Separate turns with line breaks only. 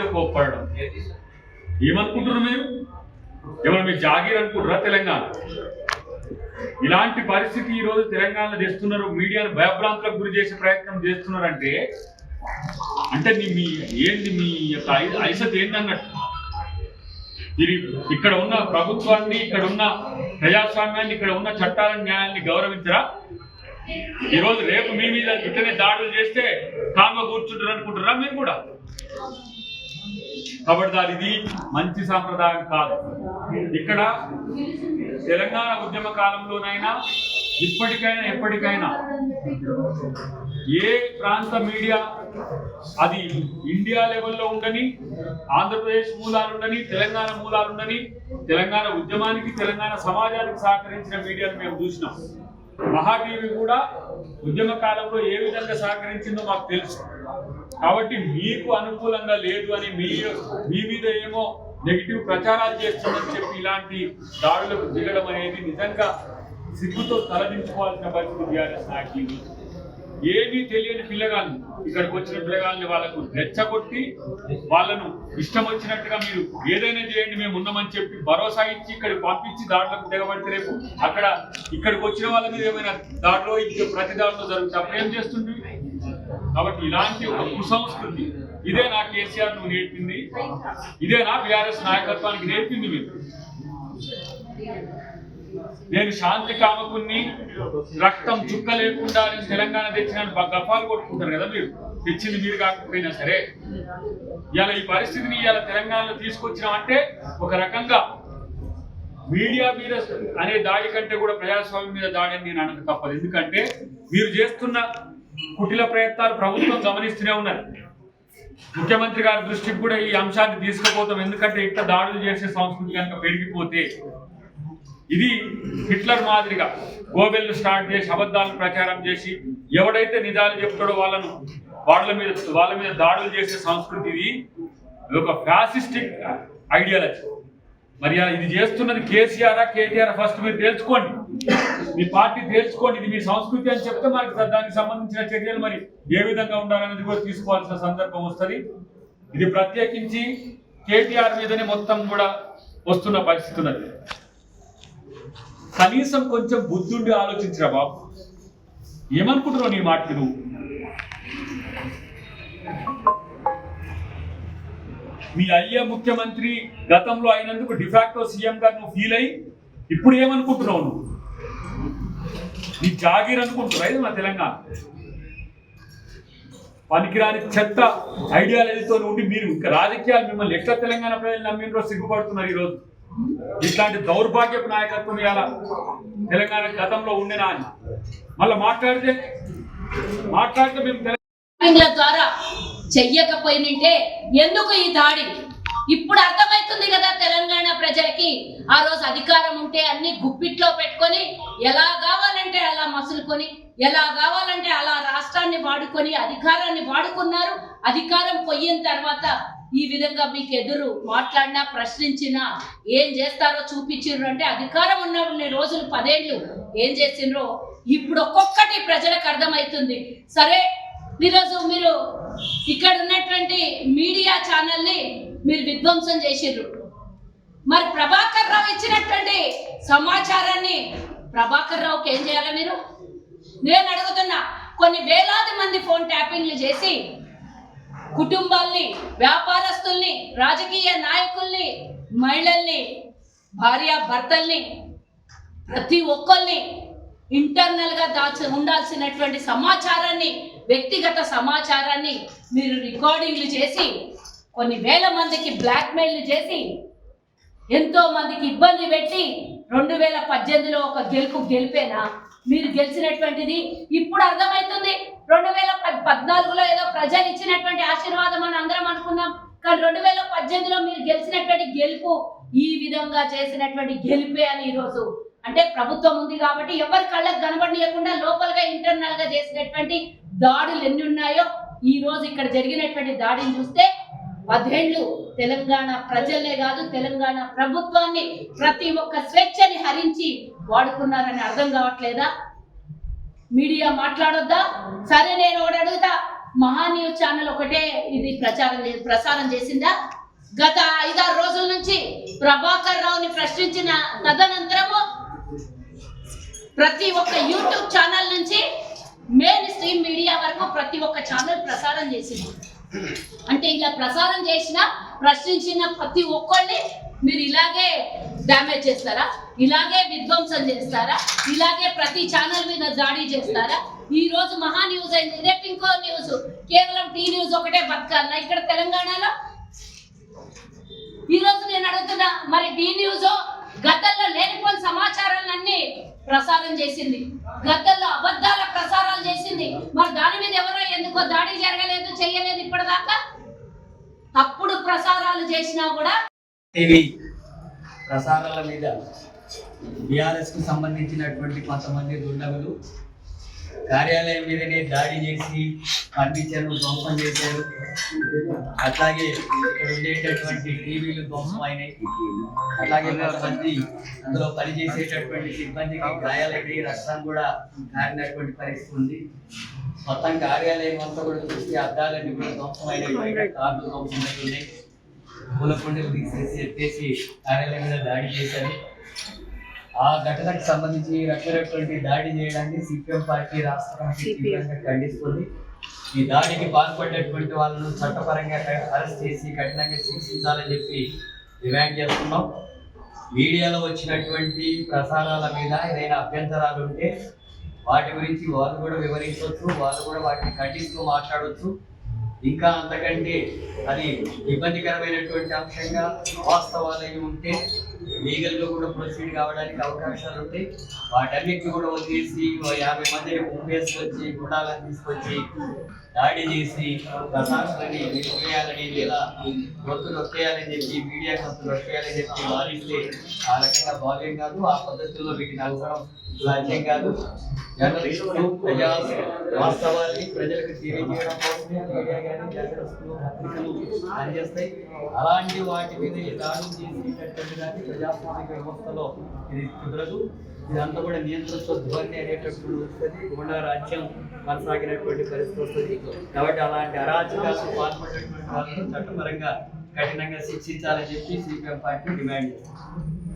మీద కోప్పడడం ఏమనుకుంటున్నారు మీరు? ఏమన్నా మీరు జాగీర్ అనుకుంటారా తెలంగాణ? ఇలాంటి పరిస్థితి ఈ రోజు తెలంగాణలో చేస్తున్నారు. మీడియాను భయభ్రాంతులకు గురి చేసే ప్రయత్నం చేస్తున్నారంటే అంటే మీ ఏంది మీ యొక్క ఐసత్ ఏందన్నట్టు. ఇది ఇక్కడ ఉన్న ప్రభుత్వాన్ని, ఇక్కడ ఉన్న ప్రజాస్వామ్యాన్ని, ఇక్కడ ఉన్న చట్టాలను, న్యాయాన్ని గౌరవించరా? ఈరోజు రేపు మీ మీద ఇట్లనే దాడులు చేస్తే కామ్గా కూర్చుంటారు అనుకుంటారా మీరు కూడా? కాబట్టి ఇది మంచి సాంప్రదాయం కాదు. ఇక్కడ తెలంగాణ ఉద్యమ కాలంలోనైనా ఇప్పటికైనా ఎప్పటికైనా ఏ ప్రాంత మీడియా, అది ఇండియా లెవెల్లో ఉండని, ఆంధ్రప్రదేశ్ మూలాలు ఉండని, తెలంగాణ మూలాలు ఉండని, తెలంగాణ ఉద్యమానికి, తెలంగాణ సమాజానికి సహకరించిన మీడియాను మేము చూసినాం. మహా టీవీ కూడా ఉద్యమ కాలంలో ఏ విధంగా సహకరించిందో మాకు తెలుసు. కాబట్టి మీకు అనుకూలంగా లేదు అని మీ మీద ఏమో నెగిటివ్ ప్రచారాలు చేస్తుందని చెప్పి ఇలాంటి దాడులకు దిగడం అనేది నిజంగా సిగ్గుతో తలదించుకోవాల్సిన పరిస్థితి బీఆర్ఎస్ నాయకులు. ఏమీ తెలియని పిల్లగాళ్ళు, ఇక్కడికి వచ్చిన పిల్లగాళ్ళని వాళ్ళకు రెచ్చగొట్టి వాళ్ళను ఇష్టం వచ్చినట్టుగా మీరు ఏదైనా చేయండి మేము ఉన్నామని చెప్పి భరోసా ఇచ్చి ఇక్కడికి పంపించి దాడులకు దిగబడితే రేపు అక్కడ ఇక్కడికి వచ్చిన వాళ్ళ మీద ఏమైనా దాడిలో ప్రతి దాడిలో జరుగుతుంది, అప్పుడు ఏం చేస్తుంది? కాబట్టి ఇలాంటి ఒక కుసంస్కృతి ఇదే నా కేసీఆర్ నువ్వు నేర్పింది, ఇదే నా బీఆర్ఎస్ నాయకత్వానికి నేర్పింది మీరు. నేను శాంతి కామకుని, రక్తం చుక్క లేకుండా తెలంగాణ తెచ్చిన గఫాలు కొట్టుకుంటారు కదా మీరు. తెచ్చింది మీరు కాకపోయినా సరే ఇలా ఈ పరిస్థితిని ఇలా తెలంగాణలో తీసుకొచ్చినామంటే ఒక రకంగా మీడియా మీద అనే దాడి కంటే కూడా ప్రజాస్వామ్యం మీద దాడి అని నేను అనక తప్పదు. ఎందుకంటే మీరు చేస్తున్న కుటిల ప్రయత్నాలు ప్రభుత్వం గమనిస్తూనే ఉన్నారు. ముఖ్యమంత్రి గారి దృష్టికి కూడా ఈ అంశాన్ని తీసుకుపోతాం. ఎందుకంటే ఇట్లా దాడులు చేసే సంస్కృతి కనుక పెరిగిపోతే ఇది హిట్లర్ మాదిరిగా గోబెల్ను స్టార్ట్ చేసి అబద్ధాలను ప్రచారం చేసి ఎవడైతే నిజాలు చెప్తాడో వాళ్ళ మీద దాడులు చేసే సంస్కృతి. ఇది ఒక ఫ్యాసిస్టిక్ ఐడియాలజీ. మరి ఇది చేస్తున్నది కేసీఆర్ కేటీఆర్? ఫస్ట్ మీరు తెలుసుకోండి, మీ పార్టీ తెలుసుకోండి. ఇది మీ సంస్కృతి అని చెప్తే మనకి దానికి సంబంధించిన చర్యలు మరి ఏ విధంగా ఉండాలనేది కూడా తీసుకోవాల్సిన సందర్భం వస్తుంది. ఇది ప్రత్యేకించి కేటీఆర్ మీదనే మొత్తం కూడా వస్తున్న పరిస్థితి ఉన్నది. కనీసం కొంచెం బుద్ధుండి ఆలోచించరా బాబు. ఏమనుకుంటున్నావు నీ మాటకి నువ్వు? మీ అయ్యే ముఖ్యమంత్రి గతంలో అయినందుకు డిఫాక్టో సీఎం గారు నువ్వు ఫీల్ అయ్యి ఇప్పుడు ఏమనుకుంటున్నావు? నువ్వు నీ జాగీర్ అనుకుంటున్నావు. ఇది మన తెలంగాణ పనికిరాని చెత్త ఐడియాలజీతో ఉండి మీరు ఇంకా రాజకీయాలు మిమ్మల్ని ఎట్లా తెలంగాణ ప్రజలు నమ్మినరో సిగ్గుపడుతున్నారు ఈరోజు. ఇట్లాంటి దౌర్భాగ్యపు నాయకత్వం ఇవాళ తెలంగాణ గతంలో ఉండేనా అని మళ్ళీ మాట్లాడితే మేము
తెలంగాణ ద్వారా చెయ్యకపోయినంటే ఎందుకు ఈ దాడి? ఇప్పుడు అర్థమవుతుంది కదా తెలంగాణ ప్రజలకి. ఆ రోజు అధికారం ఉంటే అన్ని గుప్పిట్లో పెట్టుకొని ఎలా కావాలంటే అలా మసులుకొని, ఎలా కావాలంటే అలా రాష్ట్రాన్ని వాడుకొని అధికారాన్ని వాడుకున్నారు. అధికారం పోయిన తర్వాత ఈ విధంగా మీకు ఎదురు మాట్లాడినా ప్రశ్నించినా ఏం చేస్తారో చూపించారు. అంటే అధికారం ఉన్న రోజులు 10 ఏళ్ళు ఏం చేసిండ్రో ఇప్పుడు ఒక్కొక్కటి ప్రజలకు అర్థమవుతుంది. సరే, ఈరోజు మీరు ఇక్కడ ఉన్నటువంటి మీడియా ఛానల్ని మీరు విధ్వంసం చేసిర్రు. మరి ప్రభాకర్ రావు ఇచ్చినటువంటి సమాచారాన్ని ప్రభాకర్ రావుకి ఏం చేయాలి మీరు? నేను అడుగుతున్నా. కొన్ని వేలాది మంది ఫోన్ ట్యాపింగ్లు చేసి కుటుంబాల్ని, వ్యాపారస్తుల్ని, రాజకీయ నాయకుల్ని, మహిళల్ని, భార్య భర్తల్ని, ప్రతి ఒక్కరిని ఇంటర్నల్గా ఉండాల్సినటువంటి సమాచారాన్ని, వ్యక్తిగత సమాచారాన్ని మీరు రికార్డింగ్లు చేసి కొన్ని వేల మందికి బ్లాక్మెయిల్ చేసి ఎంతో మందికి ఇబ్బంది పెట్టి 2018లో ఒక గెలిపేనా మీరు గెలిచినటువంటిది? ఇప్పుడు అర్థమవుతుంది. 2014లో ఏదో ప్రజలు ఇచ్చినటువంటి ఆశీర్వాదం అని అందరం అనుకున్నాం. కానీ 2018లో మీరు గెలిచినటువంటి గెలుపు ఈ విధంగా చేసినటువంటి గెలిపే అని ఈరోజు అంటే ప్రభుత్వం ఉంది కాబట్టి ఎవరి కళ్ళకు కనబడనీయకుండా లోపలగా ఇంటర్నల్ గా చేసినటువంటి దాడులు ఎన్ని ఉన్నాయో ఈ రోజు ఇక్కడ జరిగినటువంటి దాడిని చూస్తే 10 ఏళ్ళు తెలంగాణ ప్రజలే కాదు తెలంగాణ ప్రభుత్వాన్ని ప్రతి ఒక్క స్వేచ్ఛని హరించి వాడుకున్నారని అర్థం కావట్లేదా? మీడియా మాట్లాడొద్దా? సరే, నేను ఒకటి అడుగుతా. మహాన్యూస్ ఛానల్ ఒకటే ఇది ప్రసారం చేసిందా? గత 5-6 రోజుల నుంచి ప్రభాకర్ రావుని ప్రశ్నించిన తదనంతరము ప్రతి ఒక్క యూట్యూబ్ ఛానల్ నుంచి మెయిన్ స్ట్రీమ్ మీడియా వరకు ప్రతి ఒక్క ఛానల్ ప్రసారం చేసింది. అంటే ఇలా ప్రసారం చేసిన ప్రశ్నించిన ప్రతి ఒక్కళ్ళని మీరు ఇలాగే డ్యామేజ్ చేస్తారా? ఇలాగే విధ్వంసం చేస్తారా? ఇలాగే ప్రతి ఛానల్ మీద దాడి చేస్తారా? ఈ రోజు మహా న్యూస్ అయింది, రేపు ఇంకో న్యూస్, కేవలం టీ న్యూస్ ఒకటే బతకాలా ఇక్కడ తెలంగాణలో? ఈ రోజు నేను అడుగుతున్నా, మరి టీ న్యూస్ గతంలో లేనిపోయిన సమాచారాలన్నీ ప్రసారం చేసింది, గతంలో అబద్ధాల ప్రసారాలు చేసింది, మరి దాని మీద ఎవరో ఎందుకో దాడి జరగలేదు, చేయలేదు ఇప్పటిదాకా. అప్పుడు ప్రసారాలు చేసినా కూడా
టీవీ ప్రసారాల మీద బీఆర్ఎస్ కు సంబంధించినటువంటి కొంతమంది దుండగులు కార్యాలయం మీదనే దాడి చేసి ఫర్నిచర్ను ధ్వంసం చేశారు. అట్లాగే ఇక్కడ ఉండేటటువంటి టీవీలు ధ్వంసం అయినాయి. అట్లాగే కొంతమంది అందులో పనిచేసేటటువంటి సిబ్బందికి గాయాలకి రక్తం కూడా కారినటువంటి పరిస్థితి ఉంది. మొత్తం కార్యాలయం అంతా కూడా చూసి అద్దాలన్నీ కూడా ధ్వంసం అయినాయి, కార్లు ధ్వంసం అయినాయి, పూలకొండలు తీసేసి ఎత్తేసి కార్యాలయం మీద దాడి చేశారు. ఆ ఘటనకు సంబంధించి రకరకాల దాడి చేయడాన్ని సిపిఎం పార్టీ రాష్ట్ర కమిటీ తీవ్రంగా ఖండిస్తుంది. ఈ దాడికి పాల్పడేటువంటి వాళ్ళను చట్టపరంగా అరెస్ట్ చేసి కఠినంగా శిక్షించాలని చెప్పి డిమాండ్ చేస్తున్నాం. మీడియాలో వచ్చినటువంటి ప్రసారాల మీద ఏదైనా అభ్యంతరాలు ఉంటే వాటి గురించి వాళ్ళు కూడా వివరించవచ్చు, వాళ్ళు కూడా వాటిని ఖండిస్తూ మాట్లాడవచ్చు. ఇంకా అంతకంటే అది ఇబ్బందికరమైనటువంటి అంశంగా వాస్తవాలు అయి ఉంటే లీగల్గా కూడా ప్రొసీడ్ కావడానికి అవకాశాలు ఉంటాయి. వాటన్నిటిని కూడా వదిలేసి 50 మందిని పంపేసుకొచ్చి గుండాలను తీసుకొచ్చి దాడి చేసి ప్రసారాలని నిలిపేయాలని లేదా గొంతు నొక్కేయాలని చెప్పి మీడియా గొంతు నొక్కేయాలని చెప్పి వాదిస్తే ఆ రకంగా భావ్యం కాదు. ఆ పద్ధతుల్లో వీటిని అవసరం సాధ్యం కాదు. జర్నలిస్టులు ప్రజా వాస్తవాన్ని ప్రజలకు తెలియజేయడం కోసమే మీడియా కానీ జర్నలిస్టులు పత్రికలు పనిచేస్తాయి. అలాంటి వాటి మీద దాడులు చేసేటటువంటి కానీ ప్రజాస్వామిక వ్యవస్థలో ఇది కుదరదు. ఇదంతా కూడా నియంత్రించే ధోరణి అనేటప్పుడు వస్తుంది, గుండా రాజ్యం కొనసాగినటువంటి పరిస్థితి వస్తుంది. కాబట్టి అలాంటి అరాచకాలకు పాల్పడేటువంటి వాళ్ళను చట్టపరంగా కఠినంగా శిక్షించాలని చెప్పి సిపిఎం పార్టీ డిమాండ్ చేస్తుంది.